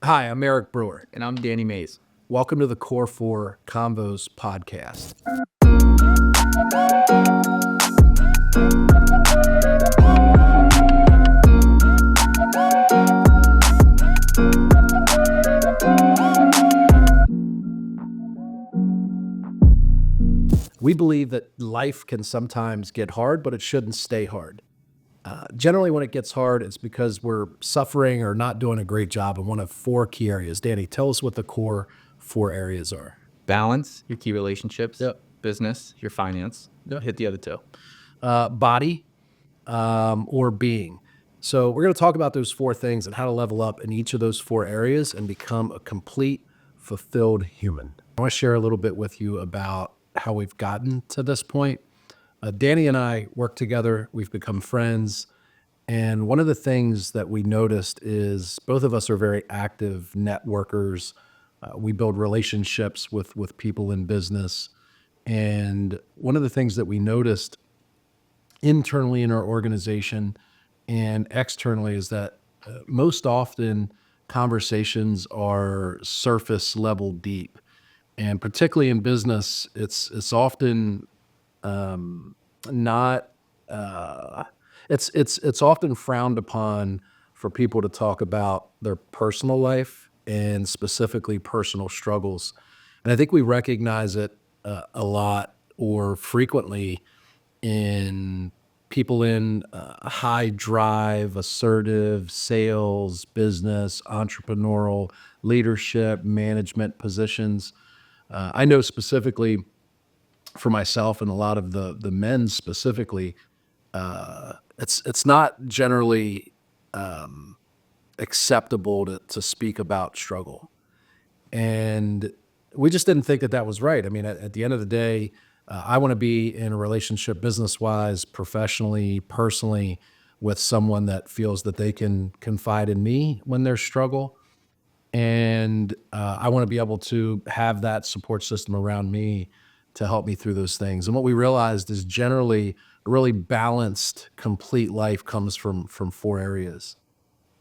Hi, I'm Eric Brewer. And I'm Danny Mays. Welcome to the Core Four Convos podcast. We believe that life can sometimes get hard, but it shouldn't stay hard. Generally, when it gets hard, it's because we're suffering or not doing a great job in one of four key areas. Danny, tell us what the core four areas are. Balance, your key relationships, Yep. business, your finance. Hit the other two. Body or being. So we're going to talk about those four things and how to level up in each of those four areas and become a complete, fulfilled human. I want to share a little bit with you about how we've gotten to this point. Danny and I work together. We've become friends. And one of the things that we noticed is both of us are very active networkers. We build relationships with people in business. And one of the things that we noticed internally in our organization and externally is that most often conversations are surface level deep, and particularly in business, it's often not it's often frowned upon for people to talk about their personal life and specifically personal struggles. And I think we recognize it a lot or frequently in people in high drive, assertive, sales, business, entrepreneurial, leadership, management positions. I know specifically for myself and a lot of the men specifically, it's not generally acceptable to speak about struggle. And we just didn't think that was right. I mean, at the end of the day, I want to be in a relationship, business wise, professionally, personally, with someone that feels that they can confide in me when there's struggle. And I want to be able to have that support system around me to help me through those things. And what we realized is generally a really balanced, complete life comes from four areas.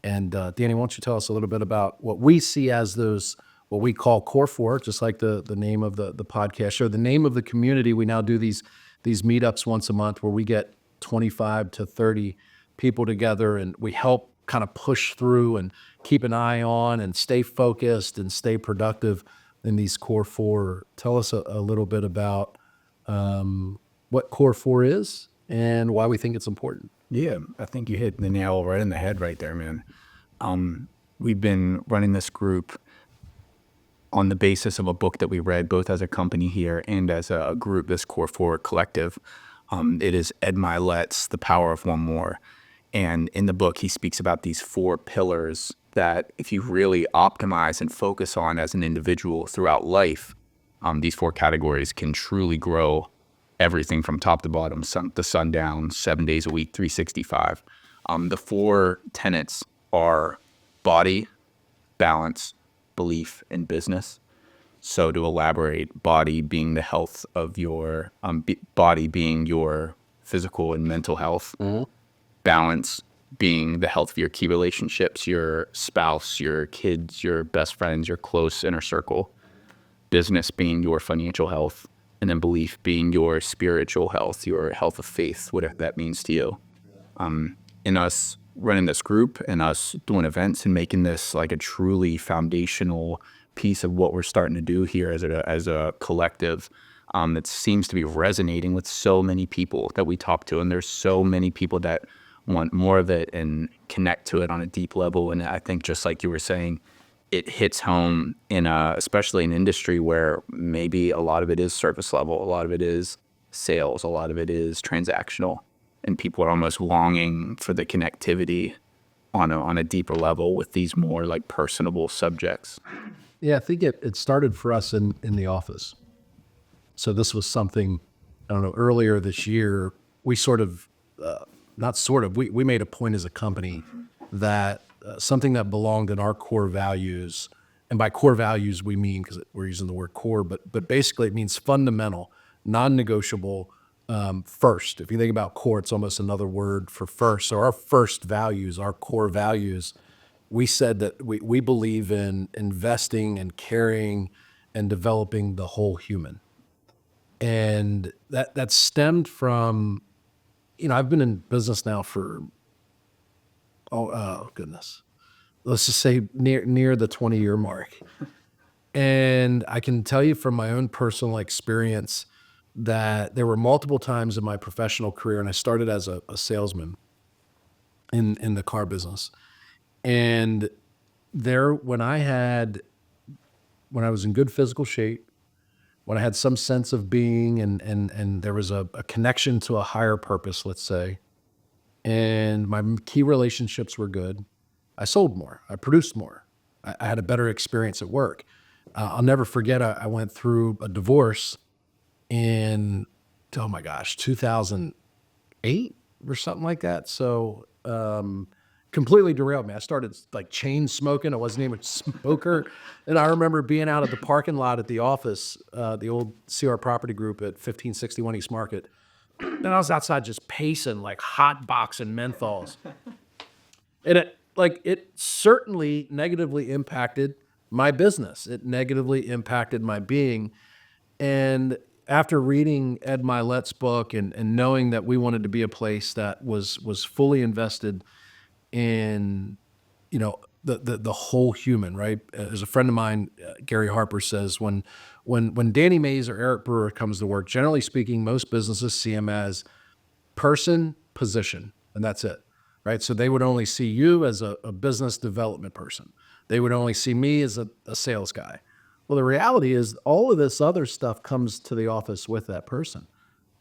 And Danny, why don't you tell us a little bit about what we see as those, what we call Core Four, just like the name of the podcast show, the name of the community. We now do these meetups once a month where we get 25 to 30 people together and we help kind of push through and keep an eye on and stay focused and stay productive in these Core Four. Tell us a little bit about what Core Four is and why we think it's important. Yeah, I think you hit the nail right in the head right there, man. We've been running this group on the basis of a book that we read, both as a company here and as a group, this Core Four collective. It is Ed Milet's The Power of One More. And in the book, he speaks about these four pillars that if you really optimize and focus on as an individual throughout life, these four categories can truly grow everything from top to bottom, sun to sundown, 7 days a week, 365. The four tenets are body, balance, belief, and business. So to elaborate, body being the health of your body being your physical and mental health. Mm-hmm. Balance being the health of your key relationships, your spouse, your kids, your best friends, your close inner circle. Business being your financial health, and then belief being your spiritual health, your health of faith, whatever that means to you. In us running this group and us doing events and making this like a truly foundational piece of what we're starting to do here as a collective, that seems to be resonating with so many people that we talk to. And there's so many people that want more of it and connect to it on a deep level. And I think just like you were saying, it hits home in especially an industry where maybe a lot of it is surface level, a lot of it is sales, a lot of it is transactional, and people are almost longing for the connectivity on a deeper level with these more like personable subjects. Yeah, I think it started for us in the office. So this was something, I don't know, earlier this year, we we made a point as a company that something that belonged in our core values, and by core values we mean, because we're using the word core, but basically it means fundamental, non-negotiable, first. If you think about core, it's almost another word for first. So our first values, our core values, we said that we believe in investing and caring and developing the whole human. And that stemmed from, I've been in business now for, oh goodness, let's just say near the 20-year mark. And I can tell you from my own personal experience that there were multiple times in my professional career, and I started as a salesman in the car business. And there, when I was in good physical shape, when I had some sense of being and there was a connection to a higher purpose, let's say, and my key relationships were good, I sold more, I produced more, I had a better experience at work. I'll never forget, I went through a divorce in, oh my gosh, 2008 or something like that. So completely derailed me. I started like chain smoking. I wasn't even a smoker. And I remember being out at the parking lot at the office, the old CR Property Group at 1561 East Market. And I was outside just pacing, like hot boxing menthols. And it certainly negatively impacted my business. It negatively impacted my being. And after reading Ed Milet's book and knowing that we wanted to be a place that was fully invested in, the whole human, right? As a friend of mine, Gary Harper, says, when Danny Mays or Eric Brewer comes to work, generally speaking, most businesses see him as person, position, and that's it, right? So they would only see you as a business development person. They would only see me as a sales guy. Well, the reality is all of this other stuff comes to the office with that person,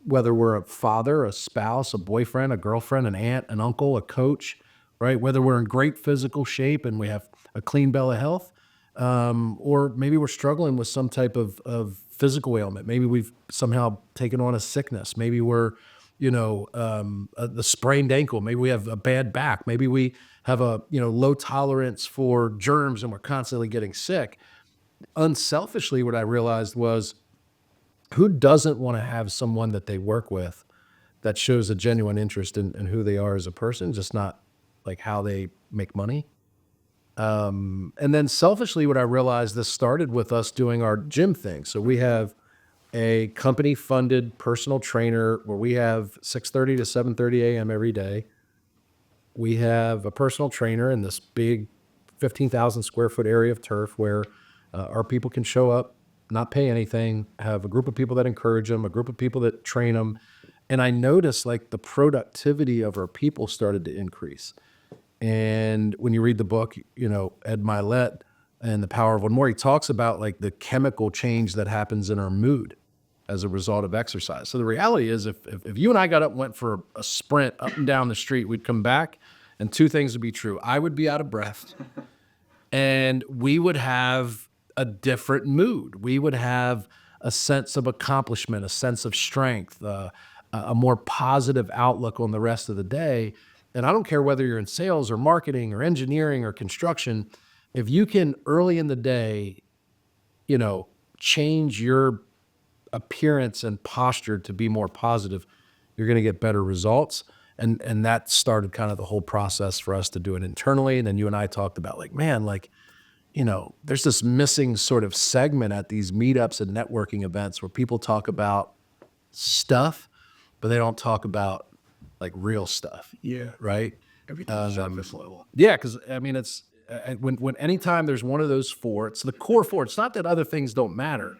whether we're a father, a spouse, a boyfriend, a girlfriend, an aunt, an uncle, a coach, right? Whether we're in great physical shape and we have a clean bill of health, or maybe we're struggling with some type of physical ailment. Maybe we've somehow taken on a sickness. Maybe we're, the sprained ankle. Maybe we have a bad back. Maybe we have a, low tolerance for germs and we're constantly getting sick. Unselfishly, what I realized was, who doesn't want to have someone that they work with that shows a genuine interest in who they are as a person, just not like how they make money? And then selfishly, what I realized, this started with us doing our gym thing. So we have a company funded personal trainer where we have 6:30 to 7:30 a.m. every day. We have a personal trainer in this big 15,000 square foot area of turf where our people can show up, not pay anything, have a group of people that encourage them, a group of people that train them. And I noticed like the productivity of our people started to increase. And when you read the book, Ed Milet and The Power of One More, he talks about like the chemical change that happens in our mood as a result of exercise. So the reality is, if you and I got up and went for a sprint up and down the street, we'd come back and two things would be true. I would be out of breath and we would have a different mood. We would have a sense of accomplishment, a sense of strength, a more positive outlook on the rest of the day. And I don't care whether you're in sales or marketing or engineering or construction, if you can early in the day, change your appearance and posture to be more positive, you're going to get better results. And that started kind of the whole process for us to do it internally. And then you and I talked about like, man, like, there's this missing sort of segment at these meetups and networking events where people talk about stuff, but they don't talk about like real stuff. Yeah. Right. Everything's surface level. Yeah. Cause I mean, it's when anytime there's one of those four, it's the core four. It's not that other things don't matter.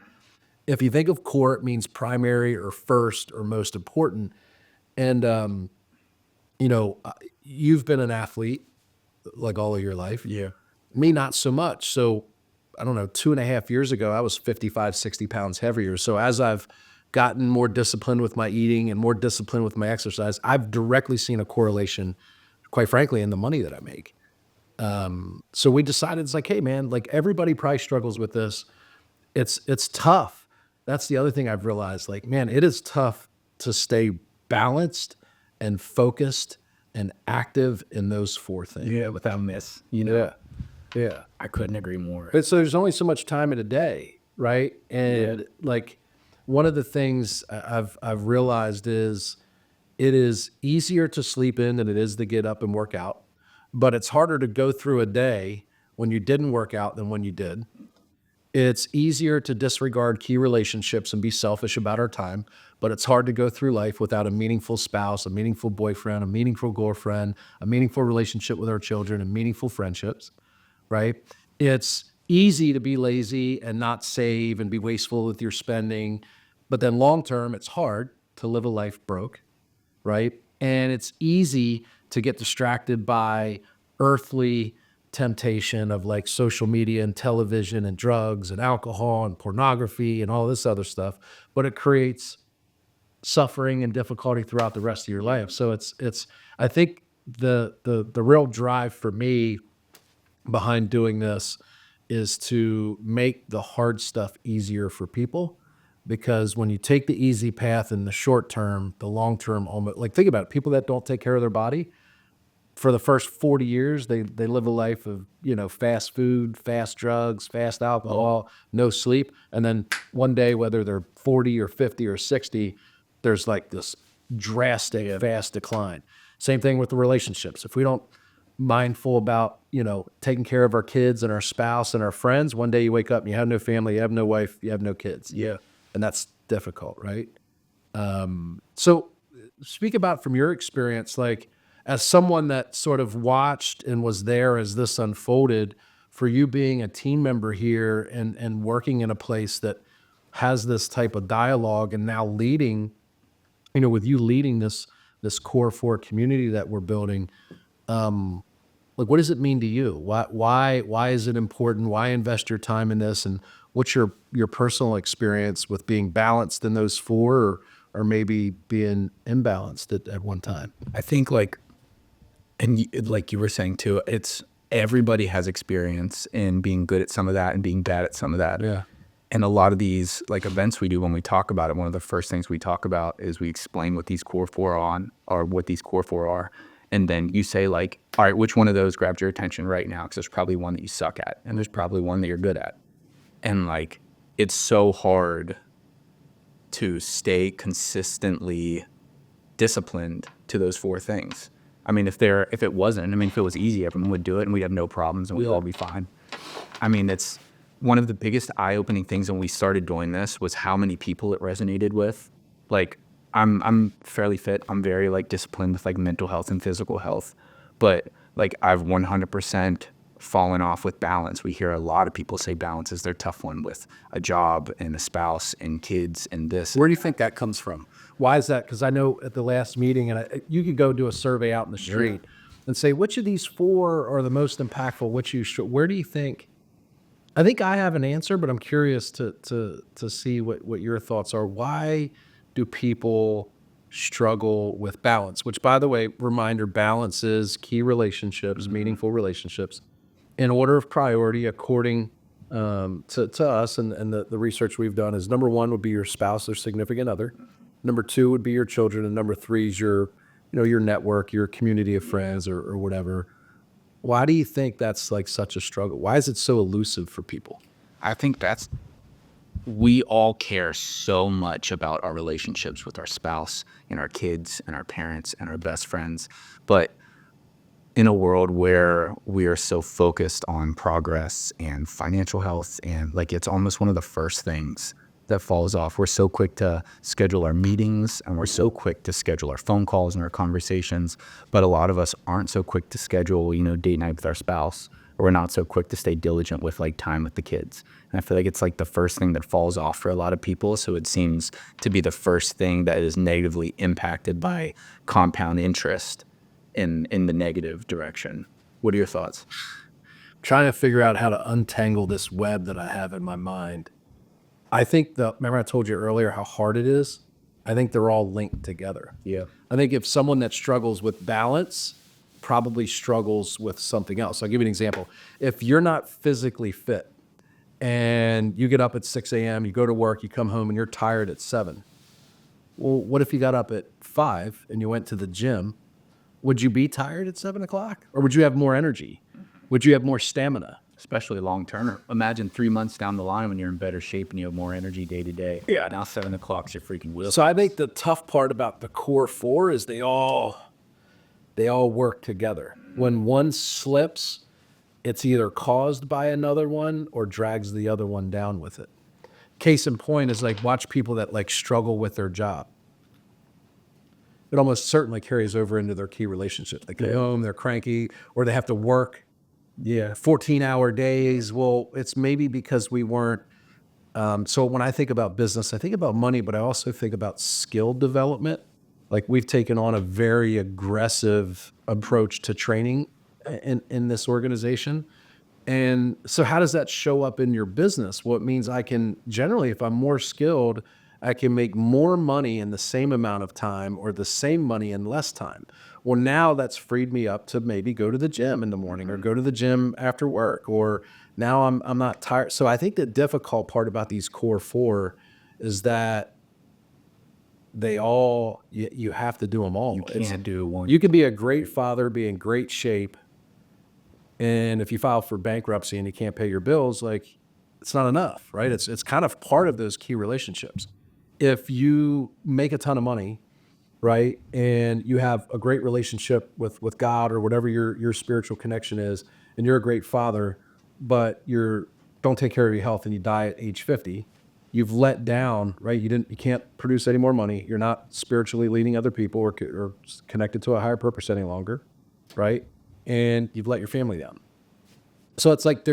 If you think of core, it means primary or first or most important. And, you've been an athlete like all of your life. Yeah. Me, not so much. So I don't know, 2.5 years ago, I was 55, 60 pounds heavier. So as I've gotten more disciplined with my eating and more disciplined with my exercise, I've directly seen a correlation, quite frankly, in the money that I make. So we decided, it's like, hey man, like everybody probably struggles with this. It's tough. That's the other thing I've realized. Like, man, it is tough to stay balanced and focused and active in those four things. Yeah, without miss. Yeah. I couldn't agree more. But so there's only so much time in a day, right? And like one of the things I've realized is it is easier to sleep in than it is to get up and work out. but it's harder to go through a day when you didn't work out than when you did. It's easier to disregard key relationships and be selfish about our time, but it's hard to go through life without a meaningful spouse, a meaningful boyfriend, a meaningful girlfriend, a meaningful relationship with our children, and meaningful friendships, right? It's easy to be lazy and not save and be wasteful with your spending, but then long term, it's hard to live a life broke, right? And it's easy to get distracted by earthly temptation of like social media and television and drugs and alcohol and pornography and all this other stuff, but it creates suffering and difficulty throughout the rest of your life. So it's I think the real drive for me behind doing this is to make the hard stuff easier for people, because when you take the easy path in the short term, the long term, almost like, think about it, people that don't take care of their body for the first 40 years, they live a life of, fast food, fast drugs, fast alcohol, no sleep. And then one day, whether they're 40 or 50 or 60, there's like this drastic, fast decline. Same thing with the relationships. If we don't mindful about, taking care of our kids and our spouse and our friends, one day you wake up and you have no family, you have no wife, you have no kids. Yeah. And that's difficult, right? So speak about from your experience, like as someone that sort of watched and was there as this unfolded, for you being a team member here and working in a place that has this type of dialogue and now leading, with you leading this Core Four community that we're building, like what does it mean to you? Why is it important? Why invest your time in this? And what's your personal experience with being balanced in those four, or maybe being imbalanced at one time? I think like you were saying too, it's everybody has experience in being good at some of that and being bad at some of that. Yeah. And a lot of these like events we do, when we talk about it, one of the first things we talk about is we explain what these Core Four or what these Core Four are. And then you say like, all right, which one of those grabbed your attention right now? Because there's probably one that you suck at and there's probably one that you're good at. And like, it's so hard to stay consistently disciplined to those four things. I mean, if it wasn't, if it was easy, everyone would do it and we'd have no problems and we'd all be fine. I mean, it's one of the biggest eye-opening things when we started doing this was how many people it resonated with. Like, I'm fairly fit. I'm very like disciplined with like mental health and physical health, but like I've 100% fallen off with balance. We hear a lot of people say balance is their tough one with a job and a spouse and kids and this. Where do you think that comes from? Why is that? Because I know at the last meeting, and you could go do a survey out in the street and say, which of these four are the most impactful? Where do you think? I think I have an answer, but I'm curious to see what your thoughts are. Why do people struggle with balance? Which, by the way, reminder, balance is key relationships, meaningful relationships, in order of priority according to us, and the research we've done is number one would be your spouse or significant other. Number two would be your children, and number three is your network, your community of friends, or whatever. Why do you think that's like such a struggle? Why is it so elusive for people? I think we all care so much about our relationships with our spouse and our kids and our parents and our best friends. But in a world where we are so focused on progress and financial health, and like it's almost one of the first things that falls off. We're so quick to schedule our meetings and we're so quick to schedule our phone calls and our conversations, but a lot of us aren't so quick to schedule, date night with our spouse, or we're not so quick to stay diligent with like time with the kids. And I feel like it's like the first thing that falls off for a lot of people. So it seems to be the first thing that is negatively impacted by compound interest in the negative direction. What are your thoughts? Trying to figure out how to untangle this web that I have in my mind. I think remember I told you earlier how hard it is? I think they're all linked together. Yeah. I think if someone that struggles with balance probably struggles with something else. I'll give you an example. If you're not physically fit and you get up at 6 a.m., you go to work, you come home and you're tired at 7. Well, what if you got up at 5 and you went to the gym? Would you be tired at 7 o'clock? Or would you have more energy? Would you have more stamina? Especially long term. Imagine 3 months down the line when you're in better shape and you have more energy day to day. Yeah. Now 7 o'clock's your freaking wheel. So I think the tough part about the Core Four is they all work together. When one slips, it's either caused by another one or drags the other one down with it. Case in point is like watch people that like struggle with their job. It almost certainly carries over into their key relationships. They come home, they're cranky, or they have to work 14-hour days. Well, it's maybe because we weren't. So when I think about business, I think about money, but I also think about skill development. Like we've taken on a very aggressive approach to training in this organization. And so how does that show up in your business? Well, it means I can generally, if I'm more skilled, I can make more money in the same amount of time or the same money in less time. Well, now that's freed me up to maybe go to the gym in the morning or go to the gym after work, or now I'm not tired. So I think the difficult part about these core four is that they all, you have to do them all. You can't do one. You can be a great father, be in great shape, and if you file for bankruptcy and you can't pay your bills, like it's not enough, right? It's kind of part of those key relationships. If you make a ton of money, right, and you have a great relationship with God or whatever your spiritual connection is, and you're a great father, but you don't take care of your health and you die at age 50, you've let down, right? You can't produce any more money. You're not spiritually leading other people or connected to a higher purpose any longer, right? And you've let your family down. So it's like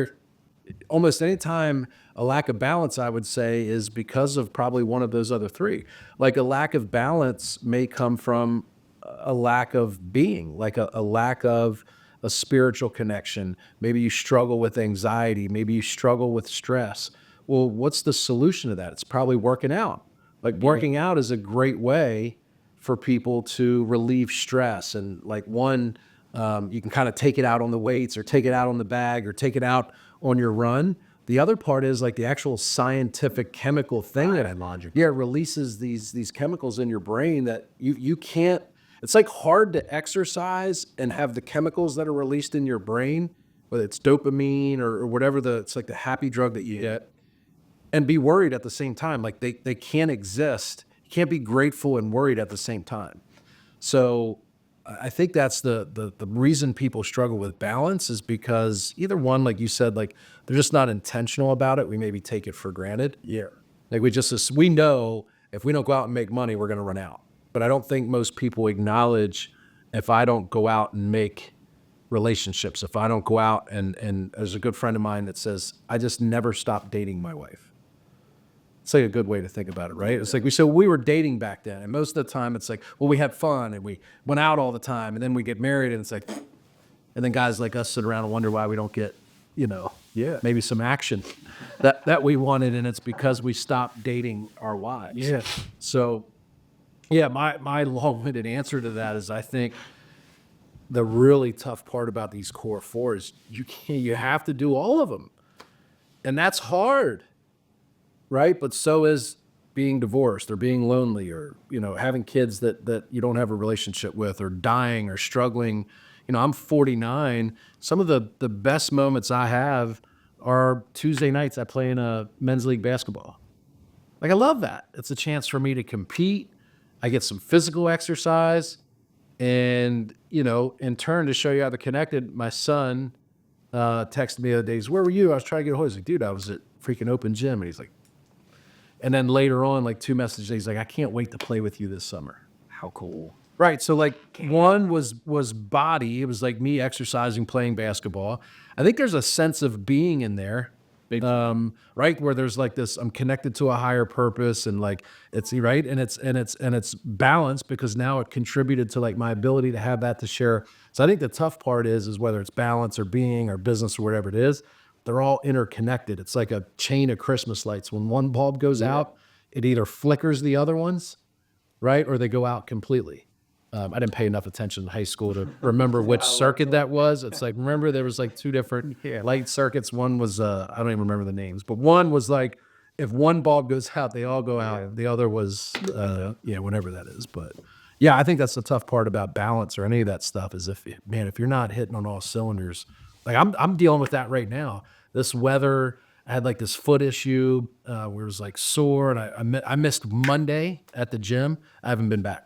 almost any time a lack of balance, I would say, is because of probably one of those other three. Like a lack of balance may come from a lack of being, like a lack of a spiritual connection. Maybe you struggle with anxiety. Maybe you struggle with stress. Well, what's the solution to that? It's probably working out. Like working out is a great way for people to relieve stress. And like you can kind of take it out on the weights or take it out on the bag or take it out on your run. The other part is like the actual scientific chemical thing that releases these chemicals in your brain that you can't. It's like hard to exercise and have the chemicals that are released in your brain, whether it's dopamine or whatever it's like the happy drug that you get, and be worried at the same time. Like they can't exist. You can't be grateful and worried at the same time. So I think that's the reason people struggle with balance is because either one, like you said, like they're just not intentional about it. We maybe take it for granted. Yeah. Like we know if we don't go out and make money, we're going to run out. But I don't think most people acknowledge if I don't go out and make relationships, if I don't go out and there's a good friend of mine that says, I just never stopped dating my wife. It's like a good way to think about it, right? It's like we were dating back then, and most of the time it's like, well, we had fun and we went out all the time, and then we get married, and it's like, and then guys like us sit around and wonder why we don't get, maybe some action that we wanted, and it's because we stopped dating our wives. Yeah. So, yeah, my long-winded answer to that is I think the really tough part about these core four is you have to do all of them, and that's hard. Right. But so is being divorced or being lonely or, having kids that you don't have a relationship with or dying or struggling. I'm 49. Some of the best moments I have are Tuesday nights I play in a men's league basketball. Like I love that. It's a chance for me to compete. I get some physical exercise and, in turn to show you how they're connected, my son texted me the other day, where were you? I was trying to get a hold. He's like, dude, I was at freaking open gym. And he's like, and then later on, like 2 messages, he's like, I can't wait to play with you this summer. How cool. Right. So like one was body. It was like me exercising, playing basketball. I think there's a sense of being in there, right? Where there's like this, I'm connected to a higher purpose and like it's right. And it's balanced because now it contributed to like my ability to have that to share. So I think the tough part is whether it's balance or being or business or whatever it is, they're all interconnected. It's like a chain of Christmas lights. When one bulb goes out, it either flickers the other ones, right? Or they go out completely. I didn't pay enough attention in high school to remember which circuit that was. It's like, remember there was like 2 different light circuits. One was, I don't even remember the names, but one was like, if one bulb goes out, they all go out. The other was, whatever that is. But yeah, I think that's the tough part about balance or any of that stuff is if you're not hitting on all cylinders, like I'm dealing with that right now. This weather, I had like this foot issue where it was like sore, and I missed Monday at the gym. I haven't been back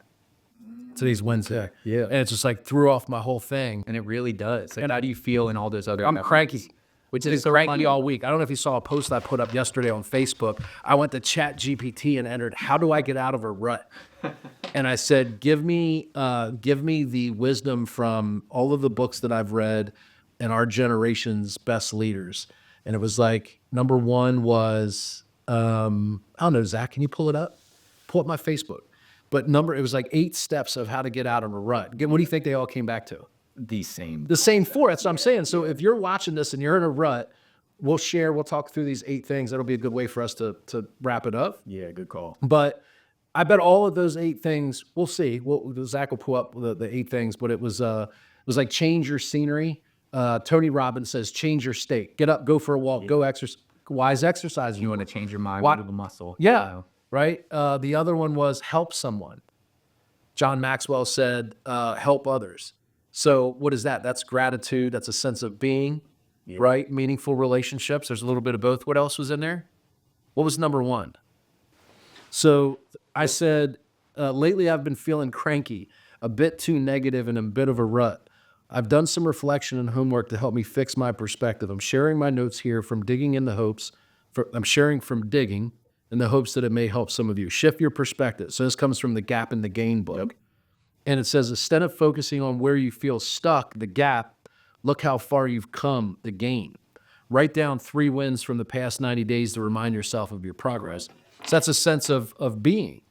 Today's Wednesday. Yeah. And it's just like threw off my whole thing. And it really does. Like, how do you feel in all those other I'm efforts? cranky. Which Been is so cranky funny. all week. I don't know if you saw a post I put up yesterday on Facebook. I went to Chat GPT and entered, "How do I get out of a rut?" And I said, give me the wisdom from all of the books that I've read and our generation's best leaders. And it was like, number one was, I don't know, Zach, can you pull it up? Pull up my Facebook. But it was like 8 steps of how to get out of a rut. What do you think they all came back to? The same. The same 4. That's what I'm saying. So if you're watching this and you're in a rut, we'll talk through these 8 things. That'll be a good way for us to wrap it up. Yeah, good call. But I bet all of those 8 things, we'll see. Zach will pull up the 8 things, but it was like change your scenery. Tony Robbins says, change your state. Get up, go for a walk, go exercise. Why is exercise? You want to change your mind, What- move a muscle. Yeah, right. The other one was help someone. John Maxwell said, help others. So what is that? That's gratitude. That's a sense of being, right? Meaningful relationships. There's a little bit of both. What else was in there? What was number 1? So I said, lately I've been feeling cranky, a bit too negative and a bit of a rut. I've done some reflection and homework to help me fix my perspective. I'm sharing my notes here from digging in the hopes, I'm sharing from digging in the hopes that it may help some of you. Shift your perspective. So this comes from the Gap and the Gain book. And it says, instead of focusing on where you feel stuck, the gap, look how far you've come, the gain. Write down 3 wins from the past 90 days to remind yourself of your progress. So that's a sense of being,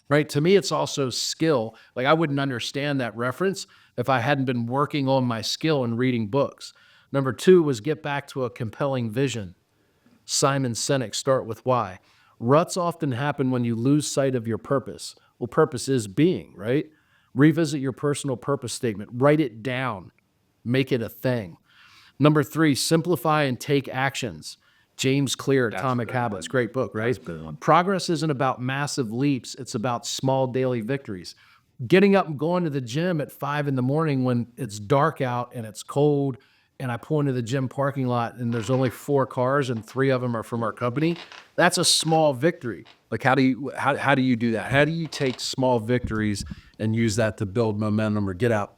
right? To me, it's also skill. Like I wouldn't understand that reference if I hadn't been working on my skill and reading books. Number 2 was get back to a compelling vision. Simon Sinek, start with why. Ruts often happen when you lose sight of your purpose. Well, purpose is being, right? Revisit your personal purpose statement. Write it down. Make it a thing. Number 3, simplify and take actions. James Clear, Atomic Habits. Great book, right? Progress isn't about massive leaps. It's about small daily victories. Getting up and going to the gym at 5 in the morning when it's dark out and it's cold and I pull into the gym parking lot and there's only 4 cars and 3 of them are from our company, that's a small victory. Like how do you do that? How do you take small victories and use that to build momentum or get out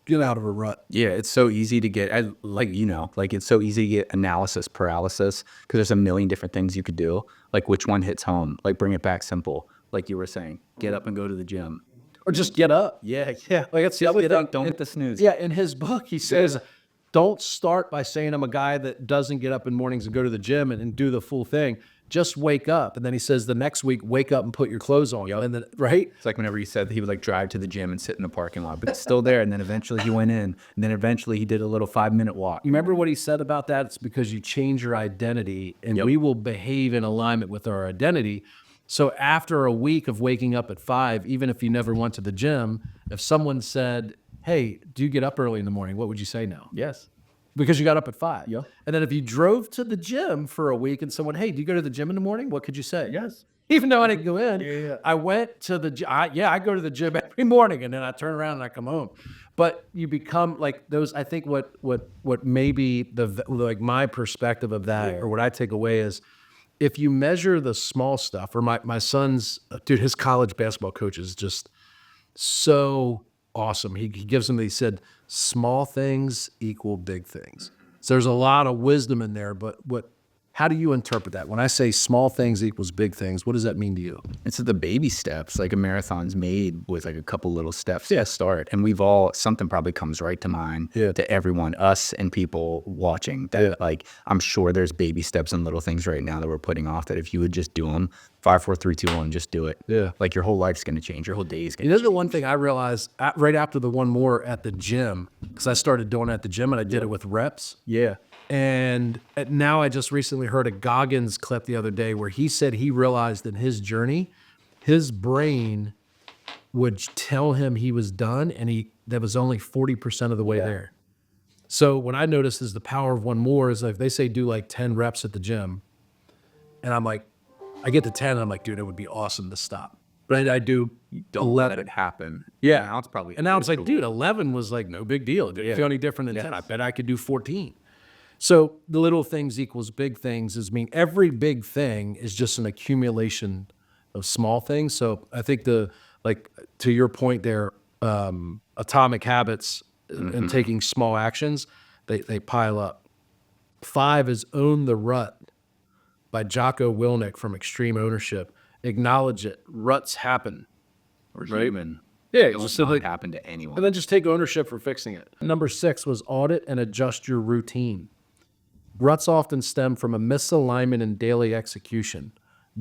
of a rut? Yeah, it's so easy to get, it's so easy to get analysis paralysis because there's a million different things you could do. Like which one hits home? Like bring it back simple. Like you were saying, get up and go to the gym. Or just get up. Yeah. Like that's the other thing. Don't hit the snooze. Yeah, in his book, he says, don't start by saying I'm a guy that doesn't get up in mornings and go to the gym and do the full thing. Just wake up. And then he says the next week, wake up and put your clothes on. And then, right? It's like whenever he said that he would like drive to the gym and sit in the parking lot, but it's still there. And then eventually he went in, and then eventually he did a little 5-minute walk. You remember what he said about that? It's because you change your identity and we will behave in alignment with our identity. So after a week of waking up at 5, even if you never went to the gym, if someone said, hey, do you get up early in the morning? What would you say now? Yes. Because you got up at 5. Yeah. And then if you drove to the gym for a week and someone, hey, do you go to the gym in the morning? What could you say? Yes. Even though I didn't go in, I went to the gym. I go to the gym every morning and then I turn around and I come home. But you become like those, I think what maybe like my perspective of that or what I take away is if you measure the small stuff, or my son's, his college basketball coach is just so awesome. He gives him, he said, small things equal big things. So there's a lot of wisdom in there, but how do you interpret that? When I say small things equals big things, what does that mean to you? It's the baby steps, like a marathon's made with like a couple little steps to start. And we've all, something probably comes right to mind to everyone, us and people watching that like, I'm sure there's baby steps and little things right now that we're putting off that if you would just do them, 5, 4, 3, 2, 1, just do it. Yeah. Like your whole life's going to change. Your whole day is going to You know, the one thing I realized right after the one more at the gym, because I started doing it at the gym and I did it with reps. Yeah. And now I just recently heard a Goggins clip the other day where he said he realized in his journey, his brain would tell him he was done and that was only 40% of the way there. So what I noticed is the power of one more is like they say do like 10 reps at the gym. And I'm like, I get to 10 and I'm like, dude, it would be awesome to stop. But I do Don't 11. let it happen. Yeah. Now it's probably, And now it's like, dude, 11 was like no big deal. It didn't feel any different than 10. I bet I could do 14. So the little things equals big things every big thing is just an accumulation of small things. So I think like to your point there, atomic habits and taking small actions, they pile up. 5 is Own the Rut by Jocko Willink from Extreme Ownership. Acknowledge it. Ruts happen. Or Right. human. Yeah, It will just so not like, happen to anyone. and then just take ownership for fixing it. Number 6 was Audit and adjust your routine. Ruts often stem from a misalignment in daily execution.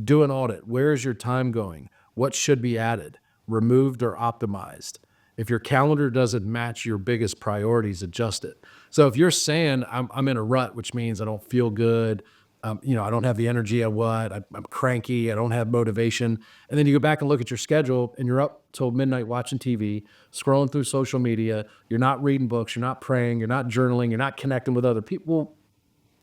Do an audit. Where is your time going? What should be added, removed, or optimized? If your calendar doesn't match your biggest priorities, adjust it. So if you're saying I'm in a rut, which means I don't feel good, I don't have the energy I want, I'm cranky, I don't have motivation, and then you go back and look at your schedule and you're up till midnight watching TV, scrolling through social media, you're not reading books, you're not praying, you're not journaling, you're not connecting with other people.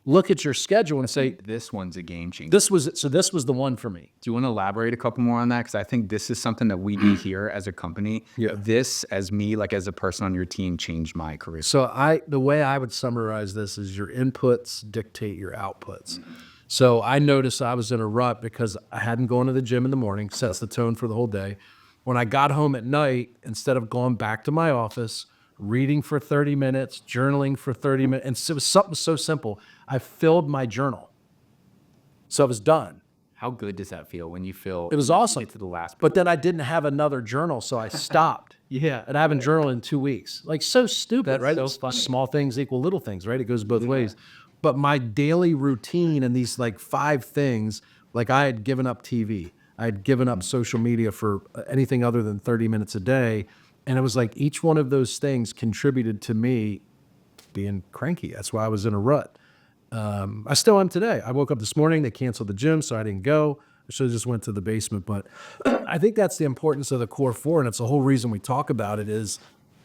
Look at your schedule and say, This one's a game changer. this was the one for me. Do you want to elaborate a couple more on that? Because I think this is something that we do here as a company. Yeah. This, as me, like as a person on your team, changed my career. So the way I would summarize this is your inputs dictate your outputs. So I noticed I was in a rut because I hadn't gone to the gym in the morning, sets the tone for the whole day. When I got home at night, instead of going back to my office, reading for 30 minutes, journaling for 30 minutes, and it was something so simple. I filled my journal. So I was done. How good does that feel when you feel It was awesome. get to the last But then I didn't have another journal, so I stopped. Yeah. And I haven't journaled in 2 weeks. Like, so stupid, That's right? so It's funny. Small things equal little things, right? It goes both ways. But my daily routine and these like 5 things, like I had given up TV. I had given up social media for anything other than 30 minutes a day. And it was like each one of those things contributed to me being cranky. That's why I was in a rut. I still am today. I woke up this morning, they canceled the gym, so I didn't go. I should have just went to the basement. But I think that's the importance of the Core Four, and it's the whole reason we talk about it is,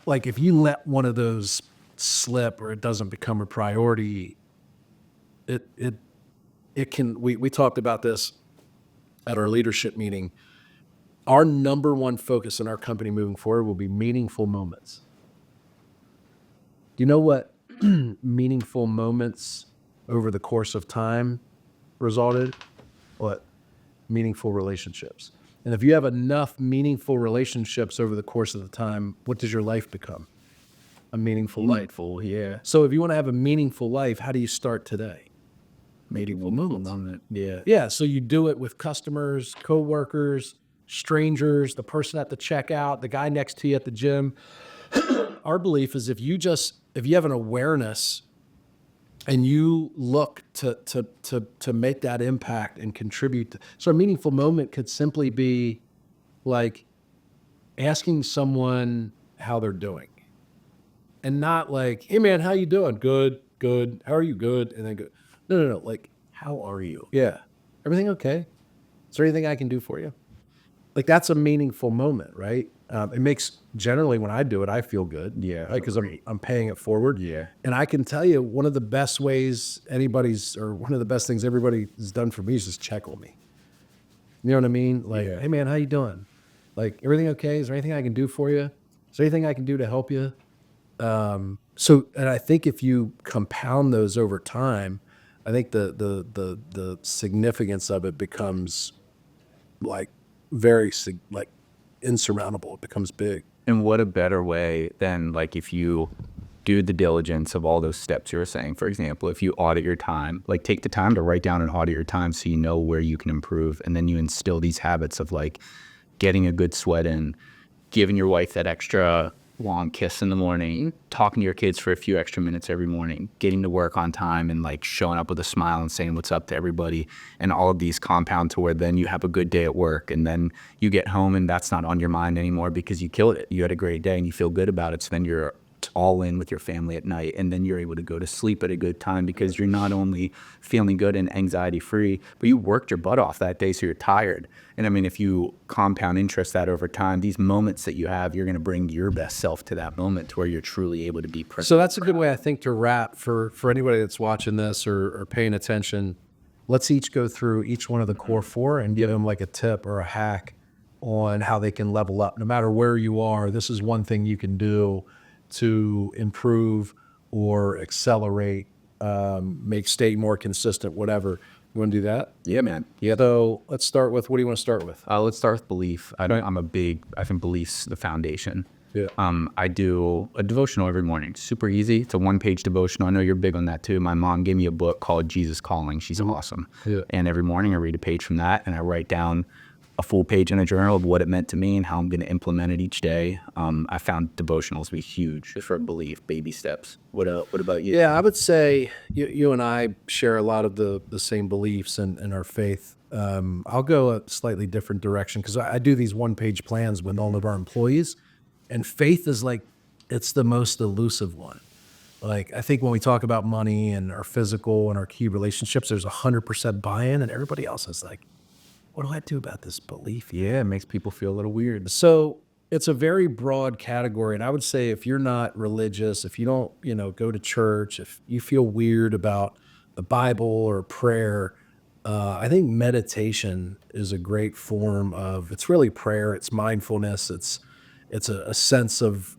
like, if you let one of those slip or it doesn't become a priority, it can, we talked about this at our leadership meeting. Our number one focus in our company moving forward will be meaningful moments. Do you know what meaningful moments over the course of time resulted? What? Meaningful relationships. And if you have enough meaningful relationships over the course of the time, what does your life become? A meaningful life. Meaningful, yeah. So if you want to have a meaningful life, how do you start today? Meaningful moment. Yeah. Yeah, so you do it with customers, coworkers, strangers, the person at the checkout, the guy next to you at the gym. Our belief is if you have an awareness and you look to make that impact and contribute. So a meaningful moment could simply be like asking someone how they're doing. And not like, hey man, how you doing? Good, good. How are you? Good. And then go, no. Like, how are you? Yeah. Everything okay? Is there anything I can do for you? Like, that's a meaningful moment, right? It makes, generally when I do it, I feel good. Yeah, Right. Because I'm paying it forward. Yeah. And I can tell you one of the best ways one of the best things everybody has done for me is just check on me. You know what I mean? Like, Yeah. hey man, how you doing? Like, everything okay? Is there anything I can do for you? Is there anything I can do to help you? And I think if you compound those over time, I think the significance of it becomes like like insurmountable. It becomes big. And what a better way than like if you do the diligence of all those steps you were saying. For example, if you audit your time, like take the time to write down and audit your time so you know where you can improve. And then you instill these habits of like getting a good sweat in, giving your wife that extra long kiss in the morning, talking to your kids for a few extra minutes every morning, getting to work on time and like showing up with a smile and saying what's up to everybody. And all of these compound to where then you have a good day at work and then you get home and that's not on your mind anymore because you killed it. You had a great day and you feel good about it. So then you're all in with your family at night and then you're able to go to sleep at a good time because you're not only feeling good and anxiety free, but you worked your butt off that day so you're tired. And I mean, if you compound interest that over time, these moments that you have, you're going to bring your best self to that moment to where you're truly able to be present. So that's a good way, I think, to wrap for anybody that's watching this or paying attention. Let's each go through each one of the Core Four and give them like a tip or a hack on how they can level up. No matter where you are, this is one thing you can do to improve or accelerate, make state more consistent, whatever. You want to do that? Yeah, man. Yeah. So let's start with, what do you want to start with? Let's start with belief. I think belief's the foundation. Yeah. I do a devotional every morning. Super easy. It's a 1-page devotional. I know you're big on that too. My mom gave me a book called Jesus Calling. She's awesome. Yeah. And every morning I read a page from that and I write down a full page in a journal of what it meant to me and how I'm going to implement it each day. I found devotionals to be huge just for belief, baby steps. What about you? Yeah, I would say you and I share a lot of the same beliefs in our faith. I'll go a slightly different direction because I do these 1-page plans with all of our employees, and faith is like, it's the most elusive one. Like, I think when we talk about money and our physical and our key relationships, there's 100% buy-in, and everybody else is like, what do I do about this belief? Yeah, it makes people feel a little weird. So it's a very broad category. And I would say if you're not religious, if you don't, go to church, if you feel weird about the Bible or prayer, I think meditation is a great form of, it's really prayer. It's mindfulness. It's a sense of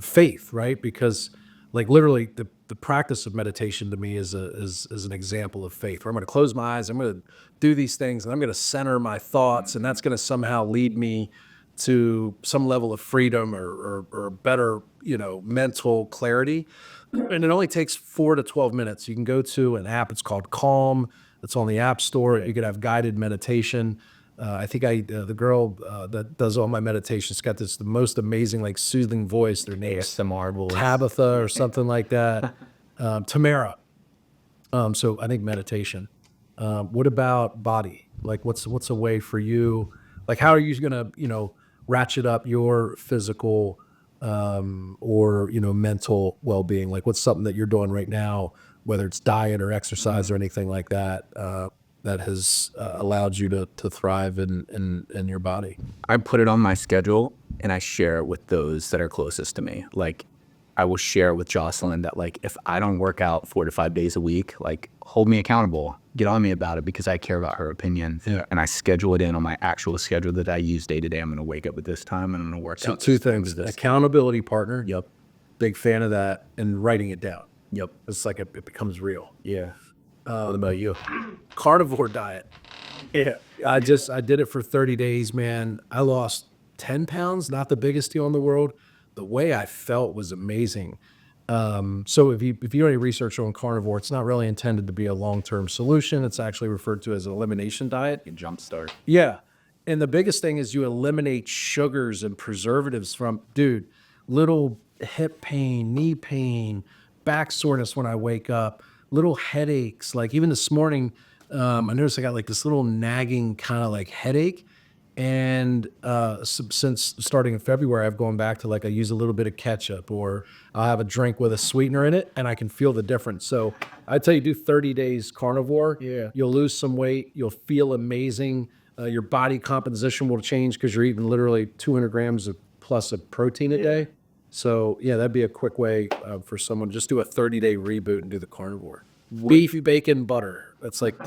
faith, right? Because like literally the practice of meditation to me is an example of faith, where I'm going to close my eyes, I'm going to do these things, and I'm going to center my thoughts, and that's going to somehow lead me to some level of freedom or better, mental clarity. And it only takes 4 to 12 minutes. You can go to an app. It's called Calm. It's on the App Store. You could have guided meditation. I think the girl that does all my meditations got the most amazing, like, soothing voice. Their name's ASMR voice. Tabitha or something like that. Tamara. So I think meditation. What about body? Like, what's a way for you? Like, how are you gonna, ratchet up your physical or mental well-being? Like, what's something that you're doing right now, whether it's diet or exercise or anything like that, that has allowed you to thrive in your body? I put it on my schedule and I share it with those that are closest to me. Like, I will share with Jocelyn that, like, if I don't work out 4 to 5 days a week, like, hold me accountable, get on me about it, because I care about her opinion. Yeah. And I schedule it in on my actual schedule that I use day to day. I'm going to wake up at this time and I'm going to work So out. two things: accountability partner. Yep. Big fan of that, and writing it down. Yep. It's like it becomes real. Yeah. What about you? Carnivore diet. Yeah. I did it for 30 days, man. I lost 10 pounds, not the biggest deal in the world. The way I felt was amazing. So if you do any research on carnivore, it's not really intended to be a long-term solution. It's actually referred to as an elimination diet. You can jumpstart. Yeah. And the biggest thing is you eliminate sugars and preservatives from, dude, little hip pain, knee pain, back soreness when I wake up, little headaches. Like, even this morning, I noticed I got like this little nagging kind of like headache. And since starting in February, I've gone back to, like, I use a little bit of ketchup, or I'll have a drink with a sweetener in it, and I can feel the difference. So I tell you, do 30 days carnivore. Yeah. You'll lose some weight. You'll feel amazing. Your body composition will change because you're eating literally 200 grams of plus of protein a day. So yeah, that'd be a quick way for someone to just do a 30-day reboot and do the carnivore. Beef, bacon, butter. That's like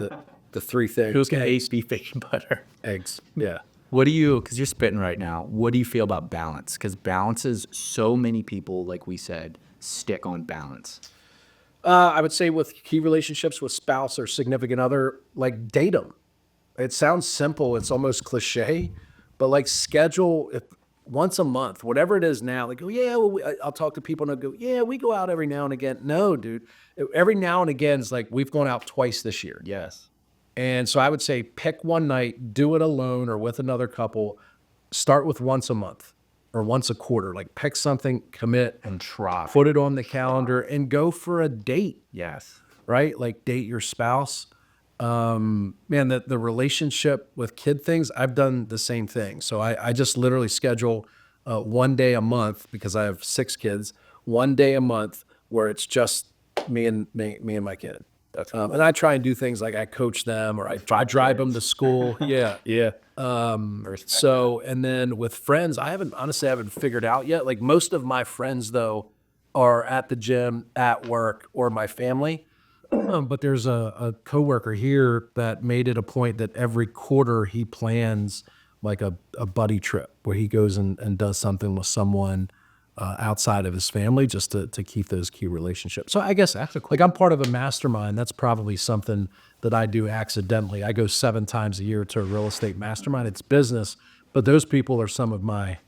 the three things. Who's going to eat beef, bacon, butter? Eggs. Yeah. What do you, because you're spitting right now, what do you feel about balance? Because balance is, so many people, like we said, stick on balance. I would say with key relationships with spouse or significant other, like, date them. It sounds simple. It's almost cliche, but like, schedule once a month, whatever it is now. Like, oh yeah, well, I'll talk to people and I'll go, yeah, we go out every now and again. No, dude, every now and again is like, we've gone out twice this year. Yes. And so I would say pick one night, do it alone or with another couple. Start with once a month or once a quarter. Like, pick something, commit, And try. put it on the calendar, and go for a date, Yes. right? Like, date your spouse. Man, the relationship with kid things, I've done the same thing. So I just literally schedule 1 day a month, because I have 6 kids, 1 day a month where it's just me and my kid. And I try and do things like I coach them, or I drive them to school. Yeah. Yeah. So, and then with friends, I haven't figured out yet. Like, most of my friends, though, are at the gym, at work, or my family. But there's a coworker here that made it a point that every quarter he plans like a buddy trip where he goes and does something with someone. outside of his family, just to keep those key relationships. So I guess like I'm part of a mastermind. That's probably something that I do accidentally. I go 7 times a year to a real estate mastermind. It's business, but those people are some of my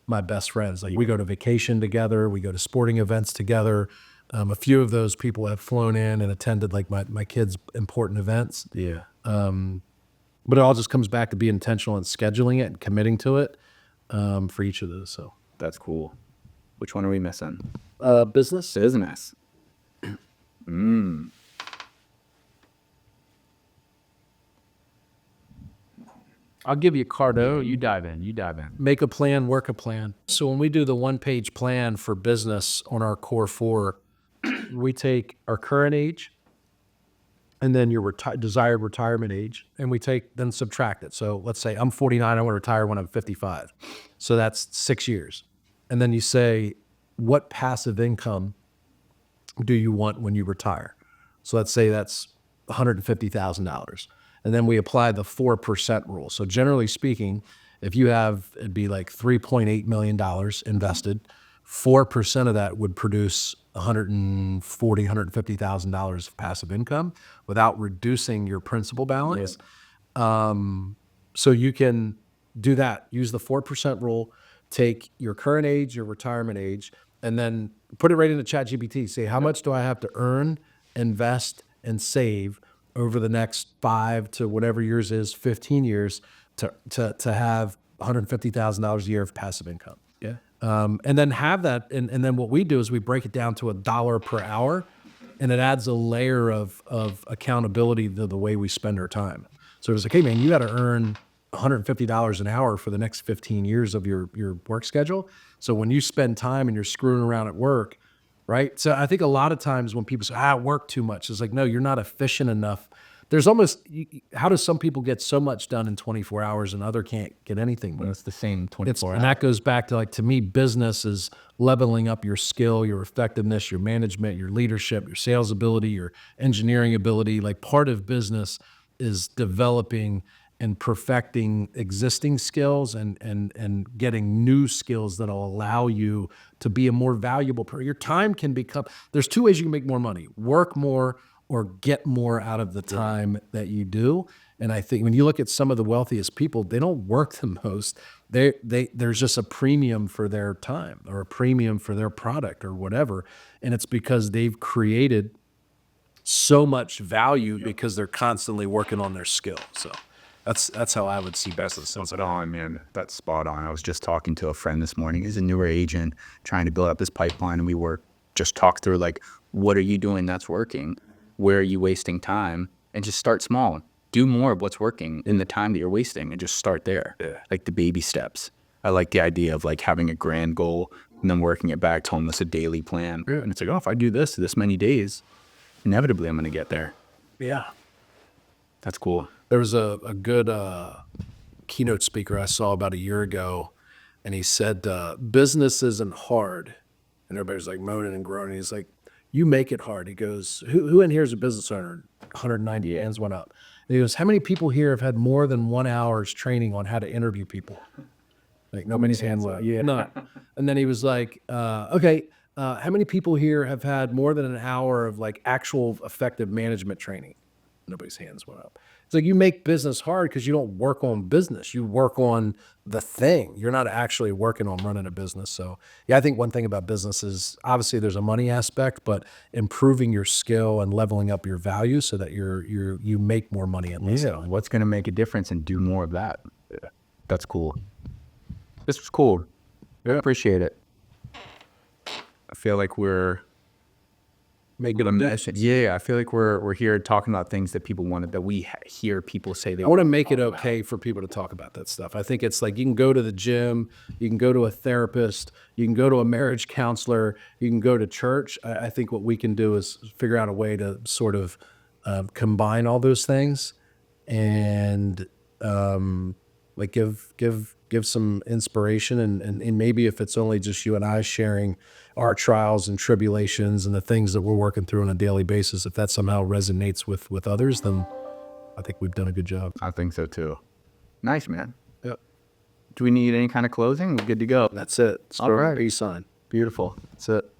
best friends. Like we go to vacation together, we go to sporting events together. A few of those people have flown in and attended like my kids' important events. Yeah. But it all just comes back to being intentional and scheduling it and committing to it for each of those. So That's cool. Which one are we missing? business. Business. I'll give you Cardo. You dive in. Make a plan, work a plan. So when we do the 1-page plan for business on our Core Four, we take our current age and then your desired retirement age, and we then subtract it. So let's say I'm 49, I want to retire when I'm 55. So that's 6 years. And then you say, what passive income do you want when you retire? So let's say that's $150,000. And then we apply the 4% rule. So generally speaking, if you have, it'd be like $3.8 million invested, 4% of that would produce $140,000, $150,000 of passive income without reducing your principal balance. So you can do that. Use the 4% rule, take your current age, your retirement age, and then put it right into ChatGPT. Say, how much do I have to earn, invest, and save over the next 5 to whatever yours is, 15 years, to have $150,000 a year of passive income. Yeah. And then have that, and then what we do is we break it down to $1 per hour, and it adds a layer of accountability to the way we spend our time. So it's like, hey man, you got to earn $150 an hour for the next 15 years of your work schedule. So when you spend time and you're screwing around at work, right? So I think a lot of times when people say, I work too much, it's like, no, you're not efficient enough. There's almost, how does some people get so much done in 24 hours and other can't get anything done? It's the same 24 And that goes back to, like, to me, business is leveling up your skill, your effectiveness, your management, your leadership, your sales ability, your engineering ability. Like, part of business is developing and perfecting existing skills and getting new skills that'll allow you to be a more valuable person. Your time can become, there's 2 ways you can make more money: work more or get more out of the time that you do. And I think when you look at some of the wealthiest people, they don't work the most. There's just a premium for their time or a premium for their product or whatever. And it's because they've created so much value because they're constantly working on their skill. So that's how I would see business. Spot on, man. That's spot on. I was just talking to a friend this morning. He's a newer agent trying to build up his pipeline, and we just talked through, like, what are you doing that's working? Where are you wasting time? And just start small. Do more of what's working in the time that you're wasting and just start there. Yeah. Like the baby steps. I like the idea of, like, having a grand goal and then working it back to almost a daily plan. Yeah. And it's like, oh, if I do this many days, inevitably I'm going to get there. Yeah. That's cool. There was a good keynote speaker I saw about a year ago, and he said, business isn't hard. And everybody's like moaning and groaning. He's like, you make it hard. He goes, who in here is a business owner? 190 hands went up. And he goes, how many people here have had more than 1 hour's training on how to interview people? Like, nobody's hands went up. Yeah. No. And then he was like, okay, how many people here have had more than an hour of, like, actual effective management training? Nobody's hands went up. It's like, you make business hard because you don't work on business. You work on the thing. You're not actually working on running a business. So yeah, I think one thing about business is obviously there's a money aspect, but improving your skill and leveling up your value so that you make more money at least. Yeah. What's going to make a difference, and do more of that. Yeah. That's cool. This was cool. Yeah. Appreciate it. I feel like we're making a message. Yeah, I feel like we're here talking about things that people wanted, that we hear people say they I want to make it okay for people to talk about that stuff. I think it's like, you can go to the gym, you can go to a therapist, you can go to a marriage counselor, you can go to church. I think what we can do is figure out a way to sort of combine all those things and like give some inspiration and maybe if it's only just you and I sharing our trials and tribulations and the things that we're working through on a daily basis, if that somehow resonates with others, then I think we've done a good job. I think so too. Nice, man. Yeah. Do we need any kind of closing? We're good to go. That's it. All right. Peace sign. Beautiful. That's it.